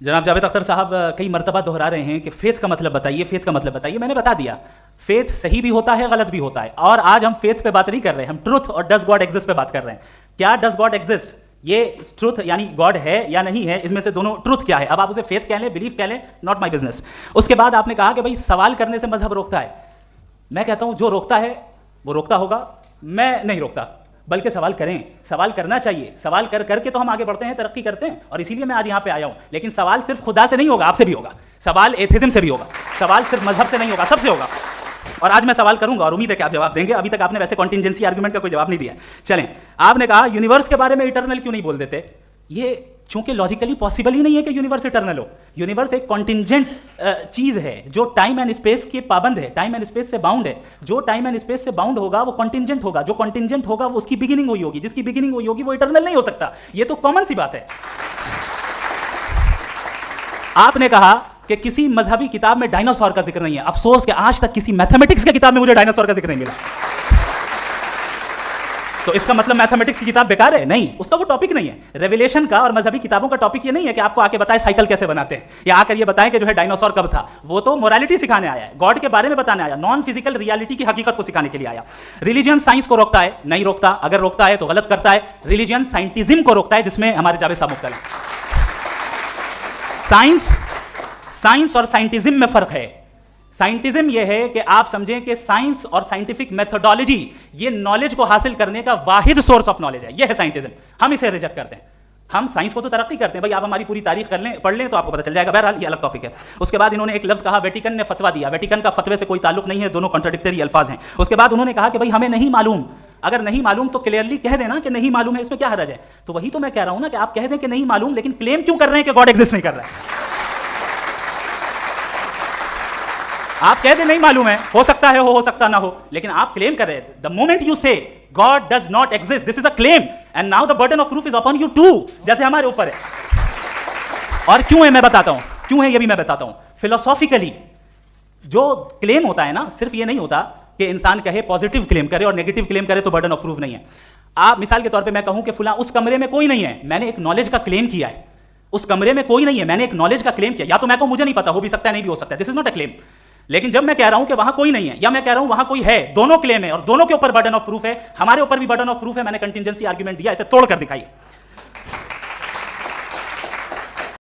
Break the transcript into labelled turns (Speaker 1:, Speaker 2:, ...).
Speaker 1: जनाब जावेद अख्तर साहब कई मरतबा दोहरा रहे हैं कि फेथ का मतलब बताइए, फेथ का मतलब बताइए। मैंने बता दिया, फेथ सही भी होता है, गलत भी होता है। और आज हम फेथ पे बात नहीं कर रहे हैं, हम ट्रुथ और डज गॉड एग्जिस्ट पे बात कर रहे हैं। क्या डज गॉड एग्जिस्ट, ये ट्रुथ यानी गॉड है या नहीं है, इसमें से दोनों ट्रुथ क्या है। अब आप उसे फेथ कह लें, बिलीफ कह लें, नॉट माई बिजनेस। उसके बाद आपने कहा कि भाई सवाल करने से मजहब रोकता है। मैं कहता हूं जो रोकता है वो रोकता होगा, मैं नहीं रोकता, बल्कि सवाल करें, सवाल करना चाहिए। सवाल कर करके तो हम आगे बढ़ते हैं, तरक्की करते हैं, और इसीलिए मैं आज यहाँ पे आया हूँ। लेकिन सवाल सिर्फ खुदा से नहीं होगा, आपसे भी होगा। सवाल एथिज्म से भी होगा, सवाल सिर्फ मजहब से नहीं होगा, सबसे होगा। और आज मैं सवाल करूंगा और उम्मीद है कि आप जवाब देंगे। अभी तक आपने वैसे कॉन्टिंजेंसी आर्गुमेंट का कोई जवाब नहीं दिया। चलें, आपने कहा यूनिवर्स के बारे में इटर्नल क्यों नहीं बोल देते। ये चूंकि लॉजिकली पॉसिबल ही नहीं है कि यूनिवर्स इटर्नल हो। यूनिवर्स एक कॉन्टिंजेंट चीज है जो टाइम एंड स्पेस के पाबंद है, टाइम एंड स्पेस से बाउंड है। जो टाइम एंड स्पेस से बाउंड होगा वो कॉन्टिंजेंट होगा, जो कॉन्टिंजेंट होगा वो उसकी बिगिनिंग हुई होगी, जिसकी बिगिनिंग हुई होगी वो इटर्नल नहीं हो सकता। ये तो कॉमन सी बात है। आपने कहा कि किसी मजहबी किताब में डायनासोर का जिक्र नहीं है। अफसोस कि आज तक किसी मैथमेटिक्स की किताब में मुझे डायनासोर का जिक्र नहीं मिला। तो इसका मतलब मैथमेटिक्स की किताब बेकार है? नहीं, उसका वो टॉपिक नहीं है। रेवलेशन का और मजहबी किताबों का टॉपिक ये नहीं है कि आपको आके बताए साइकिल कैसे बनाते हैं, या आकर ये बताएं कि जो है डायनासोर कब था। वो तो मोरालिटी सिखाने आया है, गॉड के बारे में बताने आया, नॉन फिजिकल रियलिटी की हकीकत को सिखाने के लिए आया। रिलीजन साइंस को रोकता है? नहीं रोकता। अगर रोकता है तो गलत करता है। रिलीजन साइंटिज्म को रोकता है, जिसमें हमारे जावेद साहब मुब्तला हैं। साइंस और साइंटिज्म में फर्क है। साइंटिज्म यह है कि आप समझें कि साइंस और साइंटिफिक मेथोडोलॉजी ये नॉलेज को हासिल करने का वाहिद सोर्स ऑफ नॉलेज है। यह है साइंटिज्म। हम इसे रिजेक्ट करते हैं। हम साइंस को तो तरक्की करते हैं। भाई आप हमारी पूरी तारीख कर लें, पढ़ लें तो आपको पता चल जाएगा। बहरहाल ये अलग टॉपिक है। उसके बाद इन्होंने एक लफ्ज कहा, वेटिकन ने फतवा दिया। वेटिकन का फतवे से कोई ताल्लुक नहीं है, दोनों कॉन्ट्राडिक्टरी अल्फाज हैं। उसके बाद उन्होंने कहा कि भाई हमें नहीं मालूम। अगर नहीं मालूम तो क्लियरली कह देना कि नहीं मालूम है, इसमें क्या हर्ज है। तो वही तो मैं कह रहा हूं ना कि आप कह दें कि नहीं मालूम, लेकिन क्लेम क्यों कर रहे हैं कि गॉड एग्जिस्ट नहीं कर रहा है। आप कह दें नहीं मालूम है, हो सकता है हो सकता ना हो, लेकिन आप क्लेम कर रहे हैं। The moment you say God does not exist, this is a claim, and now the burden of proof is upon you too, जैसे हमारे ऊपर है। और क्यों है मैं बताता हूं, क्यों है ये भी मैं बताता हूं। फिलोसॉफिकली जो क्लेम होता है ना, सिर्फ ये नहीं होता कि इंसान कहे पॉजिटिव क्लेम करे और नेगेटिव क्लेम करे तो बर्डन ऑफ प्रूफ नहीं है। आप मिसाल के तौर पे मैं कहूं कि फुला उस कमरे में कोई नहीं है, मैंने एक नॉलेज का क्लेम किया है। उस कमरे में कोई नहीं है, मैंने एक नॉलेज का क्लेम किया। या तो मैं कहूं मुझे नहीं पता, हो भी सकता है नहीं भी हो सकता है, this is not a claim. लेकिन जब मैं कह रहा हूं कि वहां कोई नहीं है, या मैं कह रहा हूं वहां कोई है, दोनों क्लेम है और दोनों के ऊपर बर्डन ऑफ प्रूफ है। हमारे ऊपर भी बर्डन ऑफ प्रूफ है। मैंने कंटिंजेंसी आर्गुमेंट दिया, इसे तोड़ कर दिखाइए।